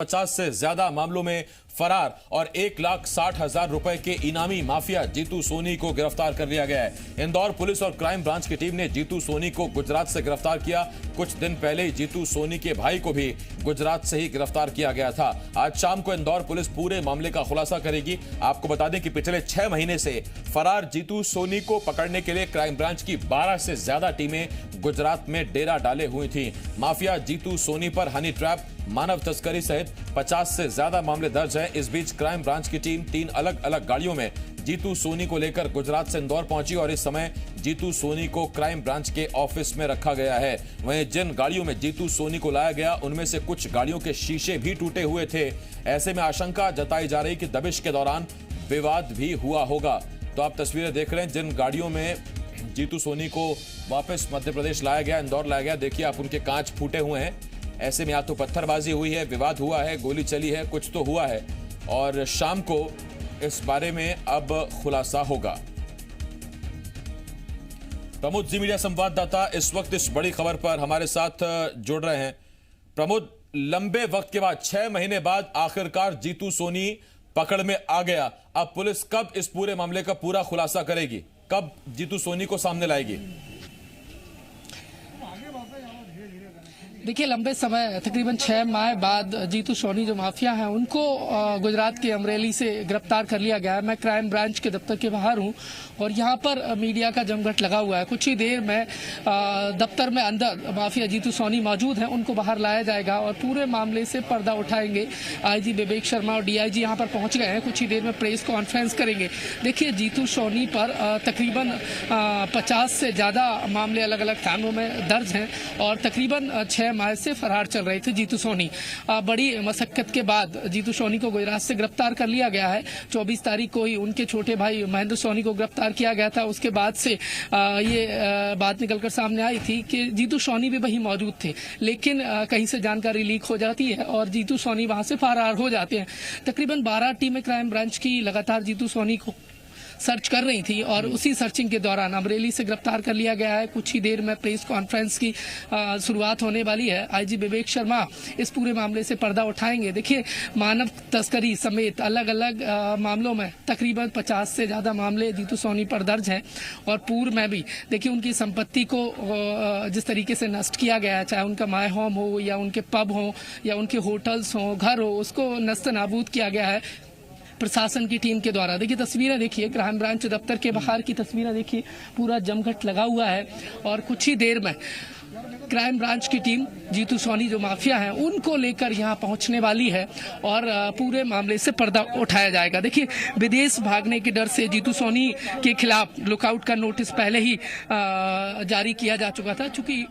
50 से ज्यादा मामलों में फरार और 1,60,000 रुपए के इनामी माफिया जीतू सोनी को गिरफ्तार कर लिया गया है। इंदौर पुलिस और क्राइम ब्रांच की टीम ने जीतू सोनी को गुजरात से गिरफ्तार किया। कुछ दिन पहले ही जीतू सोनी के भाई को भी गुजरात से ही गिरफ्तार किया गया था। आज शाम को इंदौर पुलिस पूरे मामले का खुलासा करेगी। आपको बता दें कि पिछले 6 महीने से फरार जीतू सोनी को पकड़ने के लिए क्राइम ब्रांच की 12 से ज्यादा टीमें गुजरात में डेरा डाले हुई थी। माफिया जीतू सोनी पर हनी ट्रैप, मानव तस्करी सहित 50 से ज्यादा मामले दर्ज हैं। इस बीच क्राइम ब्रांच की टीम 3 अलग अलग गाड़ियों में जीतू सोनी को लेकर गुजरात से इंदौर पहुंची और इस समय जीतू सोनी को क्राइम ब्रांच के ऑफिस में रखा गया है। वहीं जिन गाड़ियों में जीतू सोनी को लाया गया उनमें से कुछ गाड़ियों के शीशे भी टूटे हुए थे। ऐसे में आशंका जताई जा रही कि दबिश के दौरान विवाद भी हुआ होगा। तो आप तस्वीरें देख रहे हैं जिन गाड़ियों में जीतू सोनी को वापस मध्य प्रदेश लाया गया, इंदौर लाया गया। देखिए आप, उनके कांच फूटे हुए हैं। ऐसे में या तो पत्थरबाजी हुई है, विवाद हुआ है, गोली चली है, कुछ तो हुआ है और शाम को इस बारे में अब खुलासा होगा। प्रमोद जी मीडिया संवाददाता इस वक्त इस बड़ी खबर पर हमारे साथ जुड़ रहे हैं। प्रमोद, लंबे वक्त के बाद 6 महीने बाद आखिरकार जीतू सोनी पकड़ में आ गया। अब पुलिस कब इस पूरे मामले का पूरा खुलासा करेगी, कब जीतू सोनी को सामने लाएगी? देखिए, लंबे समय तकरीबन 6 माह बाद जीतू सोनी जो माफिया हैं उनको गुजरात के अमरेली से गिरफ्तार कर लिया गया है। मैं क्राइम ब्रांच के दफ्तर के बाहर हूं और यहां पर मीडिया का जमघट लगा हुआ है। कुछ ही देर में दफ्तर में अंदर माफिया जीतू सोनी मौजूद हैं, उनको बाहर लाया जाएगा और पूरे मामले से पर्दा उठाएंगे। आईजी विवेक शर्मा और डीआईजी यहां पर पहुंच गए हैं, कुछ ही देर में प्रेस कॉन्फ्रेंस करेंगे। देखिए, जीतू सोनी पर तकरीबन 50 से ज्यादा मामले अलग अलग थानों में दर्ज हैं और तकरीबन 6 माह से फरार चल रहे थे जीतू सोनी। बड़ी मशक्कत के बाद जीतू सोनी को गुजरात से गिरफ्तार कर लिया गया है। 24 तारीख को ही उनके छोटे भाई महेंद्र सोनी को गिरफ्तार किया गया था। उसके बाद से ये बात निकलकर सामने आई थी कि जीतू सोनी भी वहीं मौजूद थे, लेकिन कहीं से जानकारी लीक हो जाती है और जीतू सोनी वहां से फरार हो जाते हैं। तकरीबन 12 टीमें क्राइम ब्रांच की लगातार जीतू सोनी को सर्च कर रही थी और उसी सर्चिंग के दौरान अमरेली से गिरफ्तार कर लिया गया है। कुछ ही देर में प्रेस कॉन्फ्रेंस की शुरुआत होने वाली है। आईजी विवेक शर्मा इस पूरे मामले से पर्दा उठाएंगे। देखिए, मानव तस्करी समेत अलग अलग मामलों में तकरीबन 50 से ज्यादा मामले जीतू सोनी पर दर्ज हैं और पूर्व में भी देखिए उनकी संपत्ति को जिस तरीके से नष्ट किया गया है, चाहे उनका माय होम हो या उनके पब हो या उनके होटल्स हो, घर हो, उसको नस्त नाबूद किया गया है प्रशासन की टीम के द्वारा। देखिए तस्वीरें देखिए, क्राइम ब्रांच दफ्तर के बाहर की तस्वीरें देखिए, पूरा जमघट लगा हुआ है और कुछ ही देर में क्राइम ब्रांच की टीम जीतू सोनी जो माफिया हैं उनको लेकर यहां पहुंचने वाली है और पूरे मामले से पर्दा उठाया जाएगा। देखिए, विदेश भागने के डर से जीतू सोनी के खिलाफ लुकआउट का नोटिस पहले ही जारी किया जा चुका था। चूंकि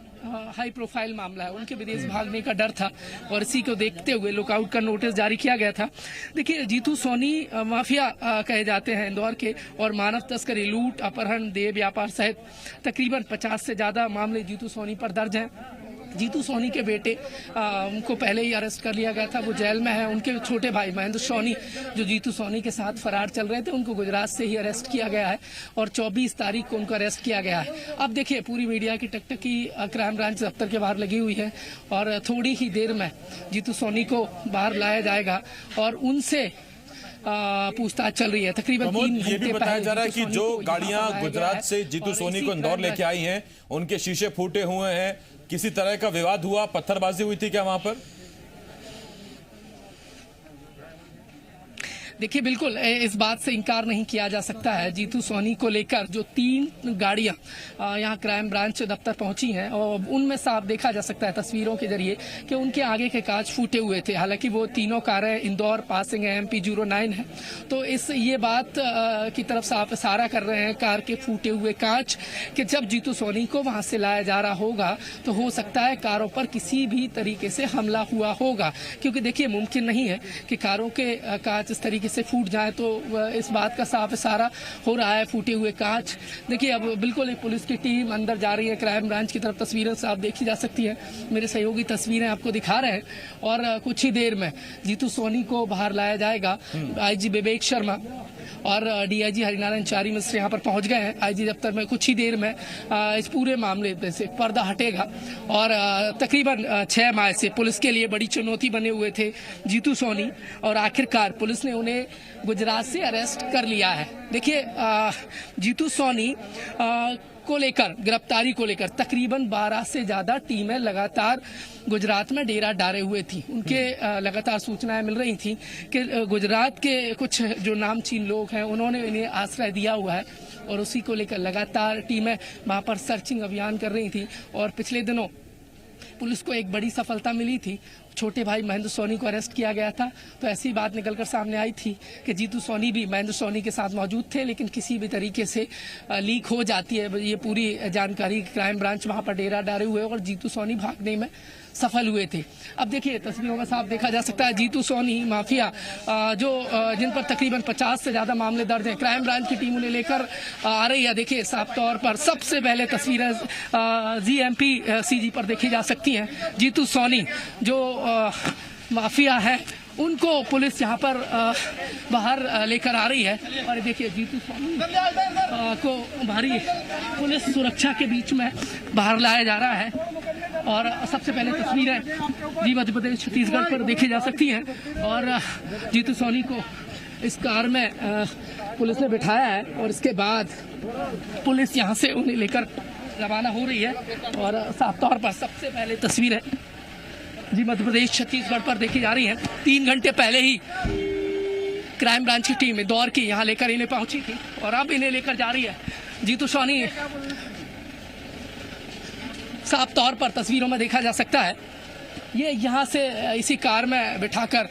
हाई प्रोफाइल मामला है, उनके विदेश भागने का डर था और इसी को देखते हुए लुकआउट का नोटिस जारी किया गया था। देखिए, जीतू सोनी माफिया कहे जाते हैं इंदौर के और मानव तस्करी, लूट, अपहरण, देह व्यापार सहित तकरीबन 50 से ज्यादा मामले जीतू सोनी पर दर्ज हैं। जीतू सोनी के बेटे उनको पहले ही अरेस्ट कर लिया गया था, वो जेल में है। उनके छोटे भाई महेंद्र सोनी जो जीतू सोनी के साथ फरार चल रहे थे, उनको गुजरात से ही अरेस्ट किया गया है और 24 तारीख को उनको अरेस्ट किया गया है। अब देखिए, पूरी मीडिया की टकटकी क्राइम ब्रांच दफ्तर के बाहर लगी हुई है और थोड़ी ही देर में जीतू सोनी को बाहर लाया जाएगा और उनसे पूछताछ चल रही है। तकरीबन 3 घंटे ये भी बताया जा रहा है कि जो गाड़ियां गुजरात से जीतू सोनी को इंदौर लेके आई हैं, उनके शीशे फूटे हुए हैं। किसी तरह का विवाद हुआ, पत्थरबाजी हुई थी क्या वहां पर? देखिए, बिल्कुल इस बात से इनकार नहीं किया जा सकता है। जीतू सोनी को लेकर जो 3 गाड़ियां यहां क्राइम ब्रांच दफ्तर पहुंची हैं और उनमें साफ देखा जा सकता है तस्वीरों के जरिए कि उनके आगे के कांच फूटे हुए थे। हालांकि वो तीनों कारें इंदौर पासिंग है, MP 09 है। तो ये बात की तरफ साफ इशारा कर रहे हैं कार के फूटे हुए कांच कि जब जीतू सोनी को वहां से लाया जा रहा होगा तो हो सकता है कारों पर किसी भी तरीके से हमला हुआ होगा, क्योंकि देखिए मुमकिन नहीं है कि कारों के कांच इस तरीके तरीके से फूट जाए तो इस बात का साफ इशारा हो रहा है, फूटे हुए कांच। देखिए अब बिल्कुल एक पुलिस की टीम अंदर जा रही है क्राइम ब्रांच की तरफ। तस्वीरें साफ देखी जा सकती है, मेरे सहयोगी तस्वीरें आपको दिखा रहे हैं। और कुछ ही देर में जीतू सोनी को बाहर लाया जाएगा। आईजी विवेक शर्मा और डीआईजी हरिनारायण चारी मिश्र यहाँ पर पहुंच गए हैं आईजी दफ्तर में। कुछ ही देर में इस पूरे मामले पे से पर्दा हटेगा। और तकरीबन 6 माह से पुलिस के लिए बड़ी चुनौती बने हुए थे जीतू सोनी, और आखिरकार पुलिस ने उन्हें गुजरात से अरेस्ट कर लिया है। देखिए जीतू सोनी को लेकर, गिरफ्तारी को लेकर तकरीबन 12 से ज्यादा टीमें लगातार गुजरात में डेरा डाले हुए थी। उनके लगातार सूचनाएं मिल रही थी कि गुजरात के कुछ जो नामचीन लोग हैं उन्होंने इन्हें आश्रय दिया हुआ है, और उसी को लेकर लगातार टीमें वहां पर सर्चिंग अभियान कर रही थी। और पिछले दिनों पुलिस को एक बड़ी सफलता मिली थी, छोटे भाई महेंद्र सोनी को अरेस्ट किया गया था। तो ऐसी बात निकलकर सामने आई थी कि जीतू सोनी भी महेंद्र सोनी के साथ मौजूद थे, लेकिन किसी भी तरीके से लीक हो जाती है ये पूरी जानकारी। क्राइम ब्रांच वहां पर डेरा डाले हुए और जीतू सोनी भागने में सफल हुए थे। अब देखिए तस्वीरों में साफ देखा जा सकता है जीतू सोनी माफिया जो जिन पर तकरीबन 50 से ज्यादा मामले दर्ज हैं, क्राइम ब्रांच की टीम उन्हें लेकर आ रही है। देखिए साफ तौर पर सबसे पहले तस्वीरें जीएमपी सीजी पर देखी जा सकती हैं। जीतू सोनी जो माफिया है उनको पुलिस यहाँ पर बाहर लेकर आ रही है। और देखिए जीतू सोनी को भारी पुलिस सुरक्षा के बीच में बाहर लाया जा रहा है। और सबसे पहले तस्वीरें जी मध्य प्रदेश छत्तीसगढ़ पर देखी जा सकती हैं। और जीतू सोनी को इस कार में पुलिस ने बिठाया है, और इसके बाद पुलिस यहाँ से उन्हें लेकर रवाना हो रही है। और साफ तौर पर सबसे पहले तस्वीरें जी मध्य प्रदेश छत्तीसगढ़ पर देखी जा रही हैं। 3 घंटे पहले ही क्राइम ब्रांच की टीम दौड़ की यहाँ लेकर इन्हें पहुंची थी, और अब इन्हें लेकर जा रही है। जीतू सोनी साफ तौर पर तस्वीरों में देखा जा सकता है, ये यहाँ से इसी कार में बिठाकर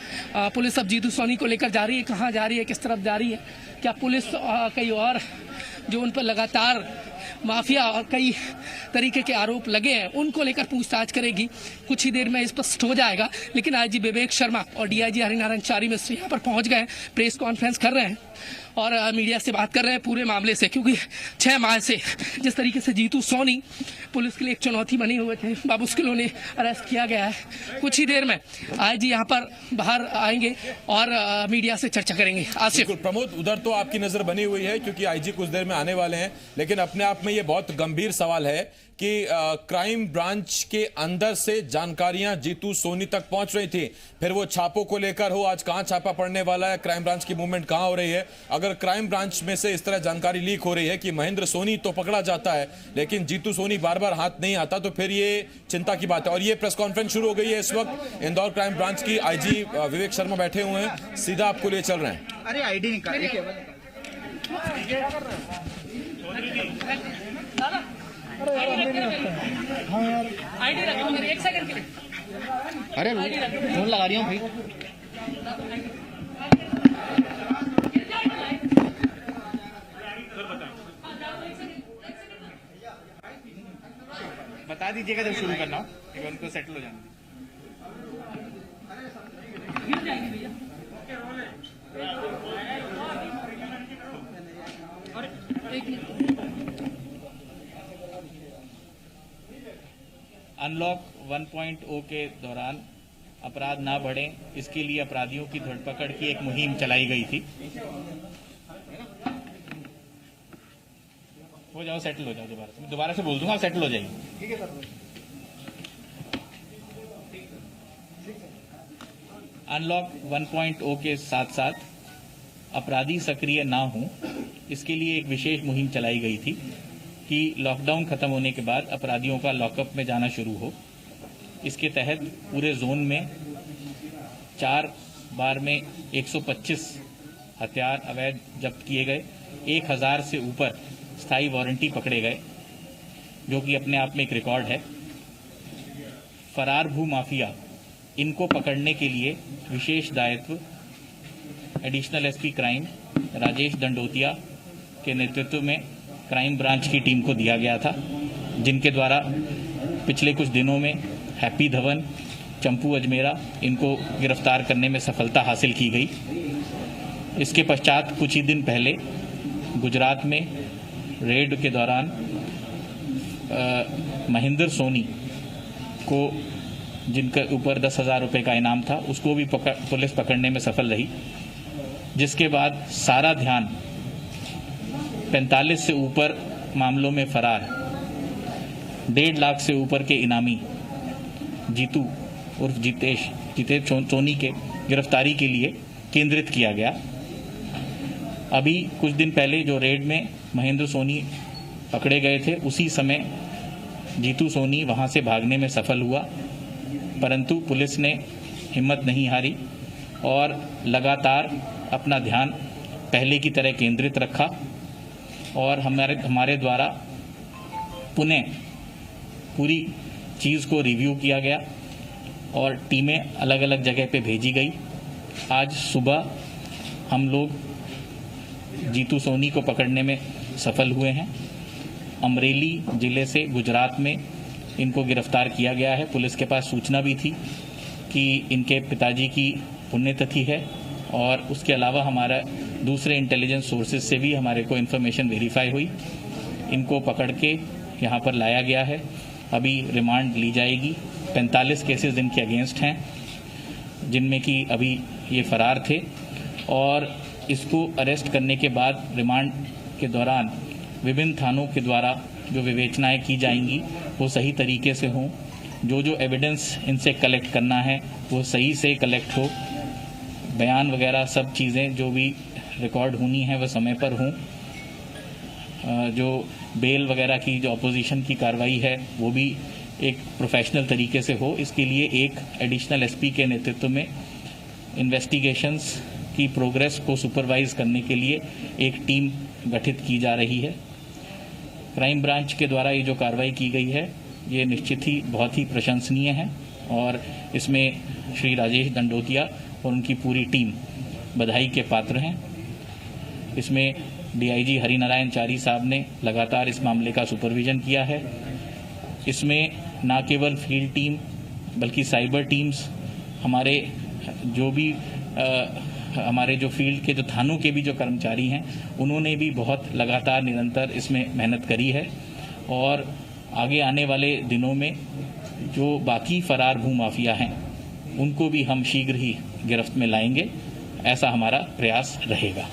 पुलिस अब जीतू सोनी को लेकर जा रही है। कहाँ जा रही है, किस तरफ जा रही है, क्या पुलिस कई और जो उन पर लगातार माफिया और कई तरीके के आरोप लगे हैं उनको लेकर पूछताछ करेगी, कुछ ही देर में स्पष्ट हो जाएगा। लेकिन आईजी विवेक शर्मा और डीआईजी हरिनारायण चारी मिश्र यहाँ पर पहुंच गए, प्रेस कॉन्फ्रेंस कर रहे हैं और मीडिया से बात कर रहे हैं पूरे मामले से। क्योंकि 6 माह से जिस तरीके से जीतू सोनी पुलिस के लिए एक चुनौती बनी हुए थे, बामुश्किल उन्हें अरेस्ट किया गया है। कुछ ही देर में आईजी यहाँ पर बाहर आएंगे और मीडिया से चर्चा करेंगे। आसिफ। प्रमोद, उधर तो आपकी नजर बनी हुई है क्योंकि आईजी कुछ देर में आने वाले हैं, लेकिन अपने आप में ये बहुत गंभीर सवाल है कि क्राइम ब्रांच के अंदर से जानकारियां जीतू सोनी तक पहुंच रही थी, फिर वो छापों को लेकर हो, आज कहां छापा पड़ने वाला है, क्राइम ब्रांच की मूवमेंट कहां हो रही है। अगर क्राइम ब्रांच में से इस तरह जानकारी लीक हो रही है कि महेंद्र सोनी तो पकड़ा जाता है लेकिन जीतू सोनी बार बार हाथ नहीं आता, तो फिर ये चिंता की बात है। और ये प्रेस कॉन्फ्रेंस शुरू हो गई है इस वक्त। इंदौर क्राइम ब्रांच की आईजी विवेक शर्मा बैठे हुए हैं, सीधा आपको लिए चल रहे हैं। अरे आईडी निकाल हाँ यार आईडी रखो मेरी, 1 सेकंड के लिए। अरे फोन लगा रही हूँ भाई। बता दीजिएगा जब शुरू करना हो, एक उनको सेटल हो जाना। अनलॉक 1.0 के दौरान अपराध ना बढ़े, इसके लिए अपराधियों की धरपकड़ की एक मुहिम चलाई गई थी। हो जाओ, सेटल हो जाओ। दोबारा से बोल दूंगा, आप सेटल हो जाइए। ठीक है सर। अनलॉक 1.0 के साथ साथ अपराधी सक्रिय ना हो, इसके लिए एक विशेष मुहिम चलाई गई थी कि लॉकडाउन खत्म होने के बाद अपराधियों का लॉकअप में जाना शुरू हो। इसके तहत पूरे जोन में 4 बार में 125 हथियार अवैध जब्त किए गए, 1000 से ऊपर स्थायी वारंटी पकड़े गए, जो कि अपने आप में एक रिकॉर्ड है। फरार भू माफिया, इनको पकड़ने के लिए विशेष दायित्व additional SP crime Rajesh Dandotiya के नेतृत्व में क्राइम ब्रांच की टीम को दिया गया था, जिनके द्वारा पिछले कुछ दिनों में हैप्पी धवन, चंपू अजमेरा, इनको गिरफ्तार करने में सफलता हासिल की गई। इसके पश्चात कुछ ही दिन पहले गुजरात में रेड के दौरान महेंद्र सोनी को, जिनके ऊपर 10,000 रुपये का इनाम था, उसको भी पुलिस पकड़ने में सफल रही, जिसके बाद सारा ध्यान 45 से ऊपर मामलों में फरार 1.5 लाख से ऊपर के इनामी जीतू उर्फ जितेश सोनी के गिरफ्तारी के लिए केंद्रित किया गया। अभी कुछ दिन पहले जो रेड में महेंद्र सोनी पकड़े गए थे, उसी समय जीतू सोनी वहां से भागने में सफल हुआ, परंतु पुलिस ने हिम्मत नहीं हारी और लगातार अपना ध्यान पहले की तरह केंद्रित रखा और हमारे द्वारा पुनः पूरी चीज़ को रिव्यू किया गया और टीमें अलग अलग जगह पे भेजी गई। आज सुबह हम लोग जीतू सोनी को पकड़ने में सफल हुए हैं। अमरेली जिले से गुजरात में इनको गिरफ्तार किया गया है। पुलिस के पास सूचना भी थी कि इनके पिताजी की पुण्यतिथि है और उसके अलावा हमारा दूसरे इंटेलिजेंस सोर्सेज से भी हमारे को इन्फॉर्मेशन वेरीफाई हुई। इनको पकड़ के यहाँ पर लाया गया है। अभी रिमांड ली जाएगी। 45 केसेस इनके अगेंस्ट हैं, जिनमें कि अभी ये फरार थे और इसको अरेस्ट करने के बाद रिमांड के दौरान विभिन्न थानों के द्वारा जो विवेचनाएं की जाएंगी वो सही तरीके से हों। जो एविडेंस इनसे कलेक्ट करना है वो सही से कलेक्ट हो। बयान वगैरह सब चीज़ें जो भी रिकॉर्ड होनी है वह समय पर हों। जो बेल वगैरह की जो अपोजिशन की कार्रवाई है वो भी एक प्रोफेशनल तरीके से हो। इसके लिए एक एडिशनल एसपी के नेतृत्व में इन्वेस्टिगेशंस की प्रोग्रेस को सुपरवाइज करने के लिए एक टीम गठित की जा रही है। क्राइम ब्रांच के द्वारा ये जो कार्रवाई की गई है ये निश्चित ही बहुत ही प्रशंसनीय है और इसमें श्री राजेश दंडोतिया और उनकी पूरी टीम बधाई के पात्र हैं। इसमें डीआईजी हरिनारायण चारी साहब ने लगातार इस मामले का सुपरविजन किया है। इसमें न केवल फील्ड टीम बल्कि साइबर टीम्स, हमारे जो फील्ड के जो थानों के भी जो कर्मचारी हैं उन्होंने भी बहुत लगातार निरंतर इसमें मेहनत करी है और आगे आने वाले दिनों में जो बाकी फरार भू माफिया हैं उनको भी हम शीघ्र ही गिरफ्त में लाएंगे, ऐसा हमारा प्रयास रहेगा।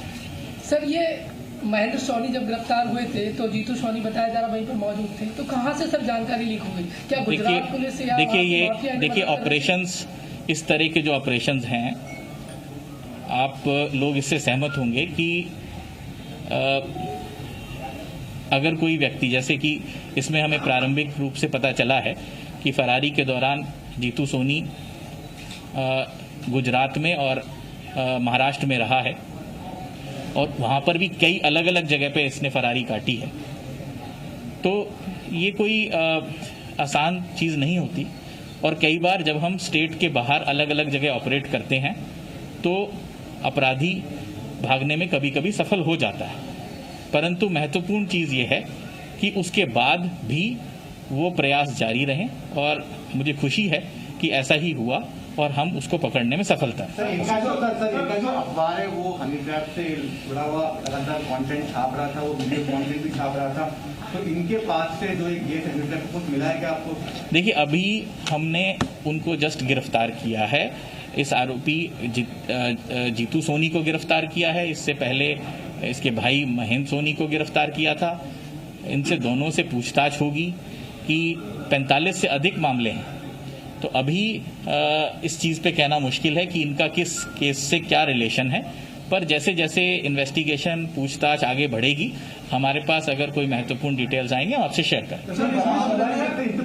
सर, ये महेंद्र सोनी जब गिरफ्तार हुए थे तो जीतू सोनी बताया जा रहा वहीं पर मौजूद थे, तो कहां से सब जानकारी लीक हो गई? क्या गुजरात पुलिस या देखिए ऑपरेशंस, इस तरह के जो ऑपरेशंस हैं, आप लोग इससे सहमत होंगे कि अगर कोई व्यक्ति, जैसे कि इसमें हमें प्रारंभिक रूप से पता चला है कि फरारी के दौरान जीतू सोनी गुजरात में और महाराष्ट्र में रहा है और वहाँ पर भी कई अलग अलग जगह पे इसने फरारी काटी है, तो ये कोई आसान चीज़ नहीं होती और कई बार जब हम स्टेट के बाहर अलग अलग जगह ऑपरेट करते हैं तो अपराधी भागने में कभी कभी सफल हो जाता है, परंतु महत्वपूर्ण चीज़ ये है कि उसके बाद भी वो प्रयास जारी रहें और मुझे खुशी है कि ऐसा ही हुआ और हम उसको पकड़ने में सफलता है। सर, इनका जो अखबार है वो हनी ट्रैप से जुड़ा हुआ लगातार कंटेंट छाप रहा था, वो वीडियो कंटेंट भी छाप रहा था, तो इनके पास से जो ये हनी ट्रैप कुछ मिला है क्या आपको? देखिए, अभी हमने उनको जस्ट गिरफ्तार किया है। इस आरोपी जीतू सोनी को गिरफ्तार किया है। इससे पहले इसके भाई महेंद्र सोनी को गिरफ्तार किया था। इनसे दोनों से पूछताछ होगी कि 45 से अधिक मामले हैं, तो अभी इस चीज़ पे कहना मुश्किल है कि इनका किस केस से क्या रिलेशन है, पर जैसे जैसे इन्वेस्टिगेशन पूछताछ आगे बढ़ेगी हमारे पास अगर कोई महत्वपूर्ण डिटेल्स आएंगे हम आपसे शेयर करें।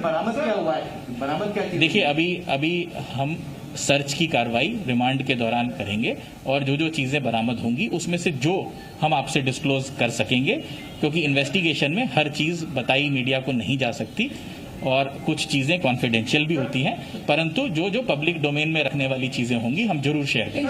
बरामद क्या हुआ है? बरामद क्या? देखिए, अभी हम सर्च की कार्रवाई रिमांड के दौरान करेंगे और जो चीज़ें बरामद होंगी उसमें से जो हम आपसे डिस्क्लोज कर सकेंगे, क्योंकि इन्वेस्टिगेशन में हर चीज़ बताई मीडिया को नहीं जा सकती और कुछ चीज़ें कॉन्फिडेंशियल भी होती हैं, परंतु जो पब्लिक डोमेन में रखने वाली चीज़ें होंगी हम जरूर शेयर करेंगे।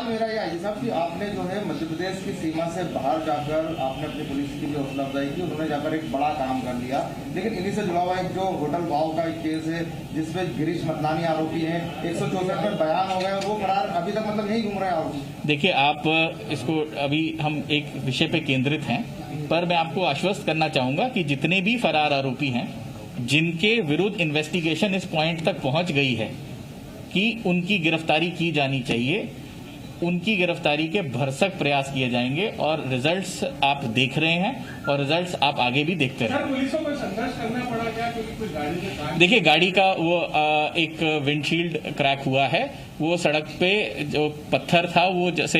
मेरा ये आई साहब कि आपने जो है मध्य प्रदेश की सीमा से बाहर जाकर आपने अपनी पुलिस की जो हौसला अफजाई की, उन्होंने जाकर एक बड़ा काम कर लिया। लेकिन इन्हीं से जुड़ा हुआ एक जो होटल वाव का एक केस है जिसमें गिरीश मतलानी आरोपी हैं, 164 में बयान हो गए और वो फरार अभी तक मतलब यही घूम रहे हैं आरोपी। देखिए, आप इसको अभी हम एक विषय पे केंद्रित हैं, पर मैं आपको आश्वस्त करना चाहूंगा कि जितने भी फरार आरोपी हैं जिनके विरुद्ध इन्वेस्टिगेशन इस पॉइंट तक पहुंच गई है कि उनकी गिरफ्तारी की जानी चाहिए, उनकी गिरफ्तारी के भरसक प्रयास किए जाएंगे और रिजल्ट्स आप देख रहे हैं और रिजल्ट्स आप आगे भी देखते रहेंगे। पुलिस को कोई संघर्ष करना पड़ा क्या, क्योंकि कोई गाड़ी के देखिए, गाड़ी का वो एक विंडशील्ड क्रैक हुआ है, वो सड़क पे जो पत्थर था वो जैसे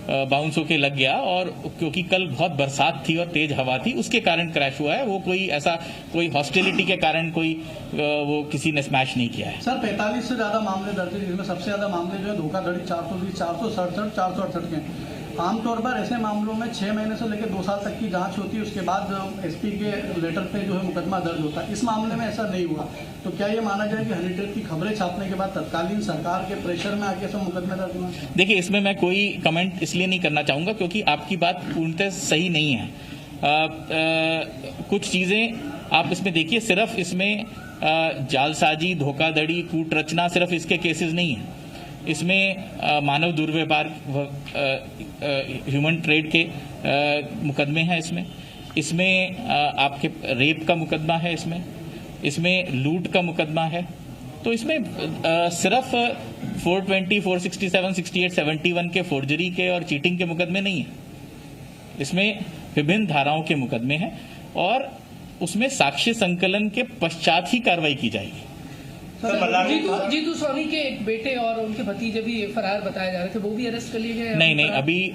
बाउंस होके लग गया और क्योंकि कल बहुत बरसात थी और तेज हवा थी उसके कारण क्रैश हुआ है। वो कोई ऐसा कोई हॉस्टिलिटी के कारण कोई वो किसी ने स्मैश नहीं किया है। सर 45 से ज्यादा मामले दर्ज हैं, जिसमें सबसे ज्यादा मामले जो है धोखाधड़ी 420, 467, 468 के। आमतौर पर ऐसे मामलों में 6 महीने से लेकर 2 साल तक की जांच होती है, उसके बाद एसपी के लेटर पे जो है मुकदमा दर्ज होता है। इस मामले में ऐसा नहीं हुआ, तो क्या ये माना जाए कि हनी ट्रैप की खबरें छापने के बाद तत्कालीन सरकार के प्रेशर में आके सब मुकदमे दर्ज हुआ? देखिए, इसमें मैं कोई कमेंट इसलिए नहीं करना चाहूंगा क्योंकि आपकी बात पूर्णतः सही नहीं है। कुछ चीजें आप इसमें देखिए, सिर्फ इसमें जालसाजी, धोखाधड़ी, कूट रचना सिर्फ इसके केसेस नहीं है। इसमें मानव दुर्व्यवहार, ह्यूमन ट्रेड के मुकदमे हैं इसमें आपके रेप का मुकदमा है, इसमें लूट का मुकदमा है। तो इसमें सिर्फ 420, 467, 68, 71 के फोर्जरी के और चीटिंग के मुकदमे नहीं है, इसमें विभिन्न धाराओं के मुकदमे हैं और उसमें साक्ष्य संकलन के पश्चात ही कार्रवाई की जाएगी। जीतू सोनी के एक बेटे और उनके भतीजे भी फरार बताए जा रहे थे, वो भी अरेस्ट कर लिए गए? नहीं, अभी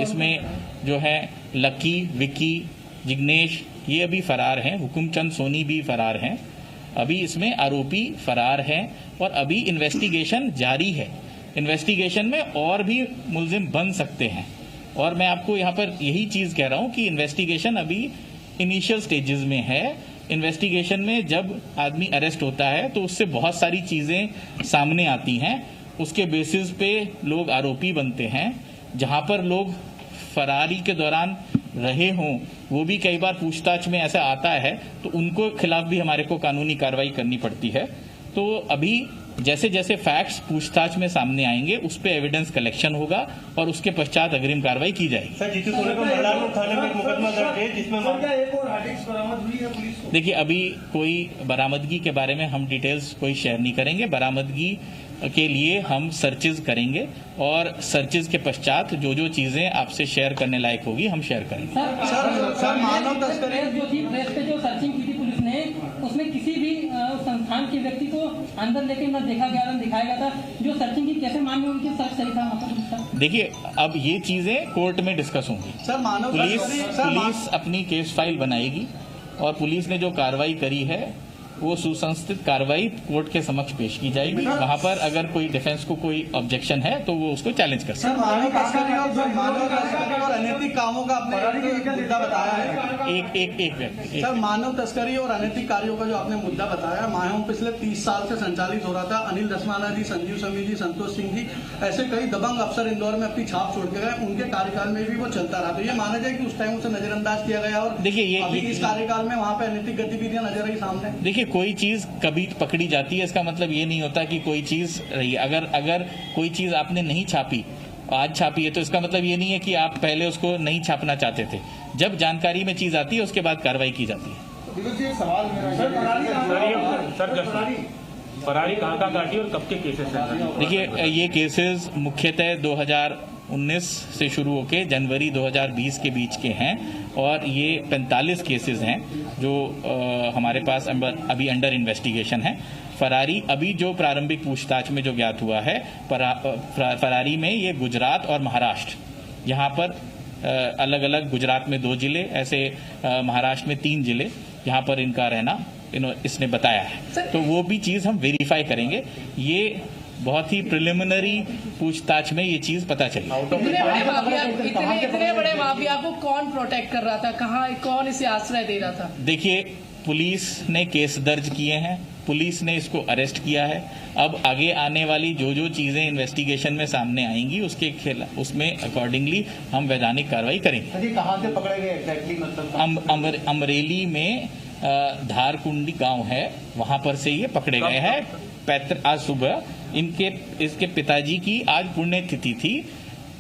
इसमें जो है लकी, विकी, जिग्नेश ये अभी फरार हैं, हुकुमचंद सोनी भी फरार हैं। अभी इसमें आरोपी फरार हैं और अभी इन्वेस्टिगेशन जारी है। इन्वेस्टिगेशन में और भी मुलजिम बन सकते हैं और मैं आपको यहाँ पर यही चीज कह रहा हूँ कि इन्वेस्टिगेशन अभी इनिशियल स्टेजेस में है। इन्वेस्टिगेशन में जब आदमी अरेस्ट होता है तो उससे बहुत सारी चीजें सामने आती हैं, उसके बेसिस पे लोग आरोपी बनते हैं। जहां पर लोग फरारी के दौरान रहे हों वो भी कई बार पूछताछ में ऐसा आता है तो उनको खिलाफ भी हमारे को कानूनी कार्रवाई करनी पड़ती है। तो अभी जैसे जैसे फैक्ट्स पूछताछ में सामने आएंगे उस पे एविडेंस कलेक्शन होगा और उसके पश्चात अग्रिम कार्रवाई की जाएगी। सर, जीतू सोनी को मल्लारपुर थाने में एक मुकदमा दर्ज है जिसमें एक और हार्ड डिस्क बरामद हुई है पुलिस को? देखिए, अभी कोई बरामदगी के बारे में हम डिटेल्स कोई शेयर नहीं करेंगे। बरामदगी के लिए हम सर्चेज करेंगे और सर्चेज के पश्चात जो जो चीजें आपसे शेयर करने लायक होगी हम शेयर करेंगे। सर मानव तस्करी जो थी, प्रेस पे जो सर्चिंग की थी पुलिस ने, उसमें किसी भी संस्थान के व्यक्ति को अंदर लेके न देखा गया न दिखाया गया था। जो सर्चिंग की कैसे मामले उनकी सच सही था? देखिए, अब ये चीजें कोर्ट में डिस्कस होंगी। सर मानव पुलिस अपनी केस फाइल बनाएगी और पुलिस ने जो कार्रवाई करी है वो सुसंस्थित कार्रवाई कोर्ट के समक्ष पेश की जाएगी। वहां पर अगर कोई डिफेंस को कोई ऑब्जेक्शन है तो वो उसको चैलेंज कर सकते हैं। मानव तस्करी और अनैतिक कामों का आपने मुद्दा बताया है। एक व्यक्ति सर, मानव तस्करी और अनैतिक कार्यों का जो आपने मुद्दा बताया, माहौम पिछले 30 साल से संचालित हो रहा था। अनिल दसमाना जी, संजीव समी जी, संतोष सिंह जी, ऐसे कई दबंग अफसर इंदौर में अपनी छाप छोड़ के गए। उनके कार्यकाल में भी वो चलता रहा। तो ये माना जाए कि उस टाइम उसे नजरअंदाज किया गया और देखिए अभी इस कार्यकाल में वहाँ पे अनैतिक गतिविधियां नजर आई सामने। देखिए, कोई चीज कभी पकड़ी जाती है इसका मतलब ये नहीं होता कि कोई चीज रही। अगर कोई चीज आपने नहीं छापी, आज छापी है, तो इसका मतलब ये नहीं है कि आप पहले उसको नहीं छापना चाहते थे। जब जानकारी में चीज आती है उसके बाद कार्रवाई की जाती है। सवाल फरारी कहाँ काटी और कब के केसेस हैं? देखिए, ये केसेस मुख्यतः 2019 से शुरू होके जनवरी 2020 के बीच के हैं और ये 45 केसेस हैं जो हमारे पास अभी अंडर इन्वेस्टिगेशन है। फरारी अभी जो प्रारंभिक पूछताछ में जो ज्ञात हुआ है, फरारी में ये गुजरात और महाराष्ट्र, यहाँ पर अलग अलग, गुजरात में 2 जिले, ऐसे महाराष्ट्र में 3 जिले, यहाँ पर इनका रहना इसने बताया है। तो वो भी चीज हम वेरीफाई करेंगे। ये बहुत ही प्रिलिमिनरी पूछताछ में ये चीज पता चली। इतने बड़े माफिया को कौन प्रोटेक्ट कर रहा था? कहाँ, कौन इसे आश्रय दे रहा था? देखिए, पुलिस ने केस दर्ज किए हैं पुलिस ने इसको अरेस्ट किया है। अब आगे आने वाली जो जो चीजें इन्वेस्टिगेशन में सामने आएंगी उसके खिलाफ उसमें अकॉर्डिंगली हम वैधानिक कार्रवाई करेंगे। कहाँ से पकड़े गए एग्जैक्टली, मतलब अमरेली में धारकुंडी गांव है, वहां पर से ये पकड़े गए हैं। आज सुबह इसके पिताजी की आज पुण्यतिथि थी।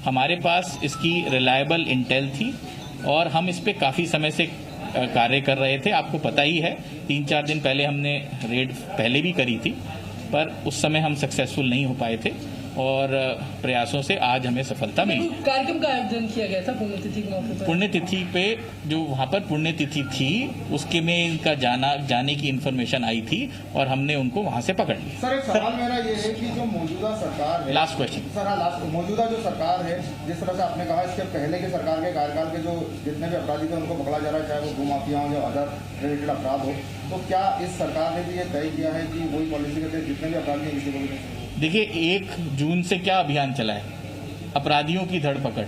हमारे पास इसकी रिलायबल इंटेल थी और हम इस पे काफी समय से कार्य कर रहे थे। आपको पता ही है 3-4 दिन पहले हमने रेड पहले भी करी थी, पर उस समय हम सक्सेसफुल नहीं हो पाए थे और प्रयासों से आज हमें सफलता मिली। कार्यक्रम का आयोजन किया गया था पुण्यतिथि के मौके पर। पुण्यतिथि पे जो वहाँ पर पुण्यतिथि थी उसके में इनका जाने की इन्फॉर्मेशन आई थी और हमने उनको वहाँ से पकड़ लिया। सर, एक सवाल मेरा ये है कि जो मौजूदा सरकार है, लास्ट क्वेश्चन सर, हाँ, लास्ट, मौजूदा जो सरकार है, जिस तरह से आपने कहा इसके पहले की सरकार के कार्यकाल के जो जितने भी अपराधी थे उनको पकड़ा जा रहा है, चाहे वो भूमाफिया हो या अदर रिलेटेड अपराध हो, तो क्या इस सरकार ने भी ये तय किया है कि वही पॉलिसी के तहत जितने भी अपराधी हैं किसी को भी? देखिए, 1 जून से क्या अभियान चला है, अपराधियों की धरपकड़,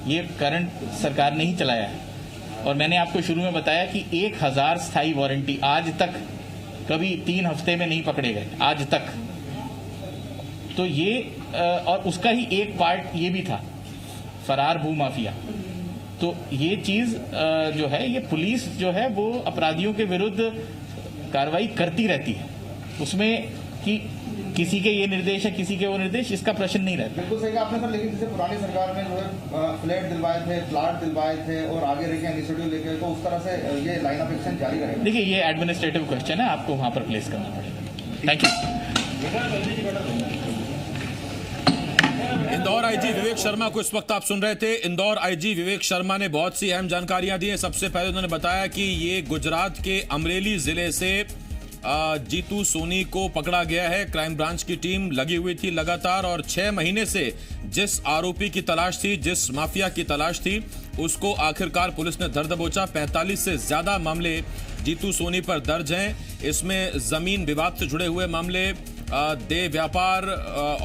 ये करंट सरकार ने ही चलाया है। और मैंने आपको शुरू में बताया कि 1000 स्थायी वारंटी आज तक कभी 3 हफ्ते में नहीं पकड़े गए आज तक। तो ये और उसका ही एक पार्ट ये भी था फरार भूमाफिया। तो ये चीज जो है, ये पुलिस जो है वो अपराधियों के विरुद्ध कार्रवाई करती रहती है। उसमें कि किसी के ये निर्देश है, किसी के वो निर्देश, इसका प्रश्न नहीं रहता। बिल्कुल सही कहा आपने सर, लेकिन जैसे पुरानी सरकार में जो है फ्लैट दिलवाए थे, प्लाट दिलवाए थे और आगे लेके इनिशिएटिव लेके, तो उस तरह से ये लाइन ऑफ एक्शन जारी रहेगा। देखिए, ये एडमिनिस्ट्रेटिव क्वेश्चन है, आपको वहां पर प्लेस करना पड़ेगा। Thank you. Indore IG Vivek Sharma को इस वक्त आप सुन रहे थे। इंदौर आईजी विवेक शर्मा ने बहुत सी अहम जानकारियां दी हैं। सबसे पहले उन्होंने बताया कि ये गुजरात के अमरेली जिले से जीतू सोनी को पकड़ा गया है। क्राइम ब्रांच की टीम लगी हुई थी लगातार और 6 महीने से जिस आरोपी की तलाश थी, जिस माफिया की तलाश थी, उसको आखिरकार पुलिस ने धर दबोचा। 45 से ज्यादा मामले जीतू सोनी पर दर्ज हैं। इसमें जमीन विवाद से जुड़े हुए मामले, देह व्यापार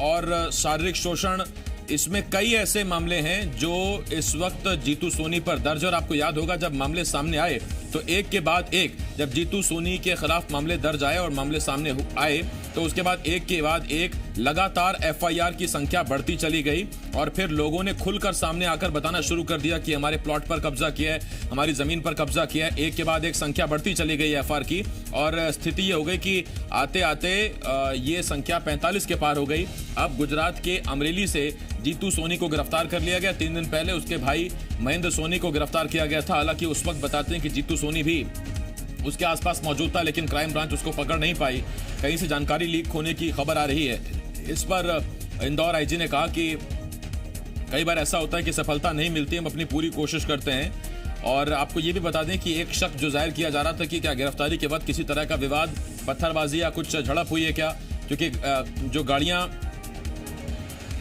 और शारीरिक शोषण, इसमें कई ऐसे मामले हैं जो इस वक्त जीतू सोनी पर दर्ज। और आपको याद होगा जब मामले सामने आए तो एक के बाद एक, जब जीतू सोनी के खिलाफ मामले दर्ज आए और मामले सामने आए तो उसके बाद एक के बाद एक लगातार एफआईआर की संख्या बढ़ती चली गई और फिर लोगों ने खुलकर सामने आकर बताना शुरू कर दिया कि हमारे प्लॉट पर कब्जा किया है, हमारी जमीन पर कब्जा किया है। एक के बाद एक संख्या बढ़ती चली गई एफआईआर की और स्थिति ये हो गई कि आते आते ये संख्या 45 के पार हो गई। अब गुजरात के अमरेली से जीतू सोनी को गिरफ्तार कर लिया गया। 3 दिन पहले उसके भाई महेंद्र सोनी को गिरफ्तार किया गया था। हालांकि उस वक्त बताते हैं कि जीतू सोनी भी उसके आसपास मौजूद था, लेकिन क्राइम ब्रांच उसको पकड़ नहीं पाई। कहीं से जानकारी लीक होने की खबर आ रही है। इस पर इंदौर आईजी ने कहा कि कई बार ऐसा होता है कि सफलता नहीं मिलती, हम अपनी पूरी कोशिश करते हैं। और आपको ये भी बता दें कि एक शख्स जो जाहिर किया जा रहा था कि क्या गिरफ्तारी के बाद किसी तरह का विवाद, पत्थरबाजी या कुछ झड़प हुई है क्या, क्योंकि जो गाड़ियां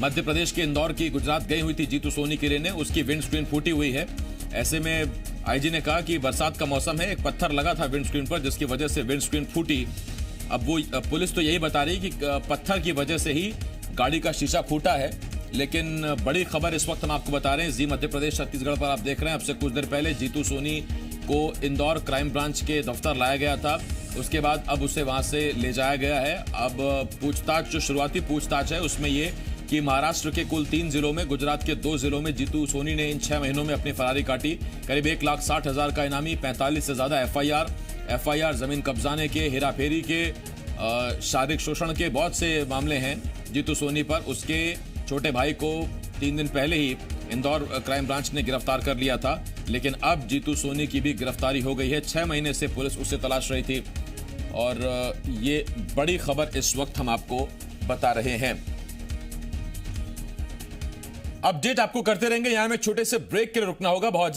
मध्य प्रदेश के इंदौर की गुजरात गई हुई थी जीतू सोनी के लेने, उसकी विंडस्क्रीन फूटी हुई है। ऐसे में आईजी ने कहा कि बरसात का मौसम है, एक पत्थर लगा था विंडस्क्रीन पर जिसकी वजह से विंडस्क्रीन फूटी। अब वो पुलिस तो यही बता रही कि पत्थर की वजह से ही गाड़ी का शीशा फूटा है। लेकिन बड़ी खबर इस वक्त हम आपको बता रहे हैं, जी मध्य प्रदेश छत्तीसगढ़ पर आप देख रहे हैं। अब से कुछ देर पहले जीतू सोनी को इंदौर क्राइम ब्रांच के दफ्तर लाया गया था, उसके बाद अब उसे वहां से ले जाया गया है। अब पूछताछ, जो शुरुआती पूछताछ है उसमें ये कि महाराष्ट्र के कुल 3 जिलों में, गुजरात के 2 जिलों में जीतू सोनी ने इन 6 महीनों में अपनी फरारी काटी। करीब 1,60,000 का इनामी, 45 से ज्यादा एफआईआर, जमीन कब्जाने के, हेराफेरी के, शारीरिक शोषण के बहुत से मामले हैं जीतू सोनी पर। उसके छोटे भाई को 3 दिन पहले ही इंदौर क्राइम ब्रांच ने गिरफ्तार कर लिया था, लेकिन अब जीतू सोनी की भी गिरफ्तारी हो गई है। 6 महीने से पुलिस उसे तलाश रही थी और ये बड़ी खबर इस वक्त हम आपको बता रहे हैं। अपडेट आपको करते रहेंगे। यहां में छोटे से ब्रेक के लिए रुकना होगा। बहुत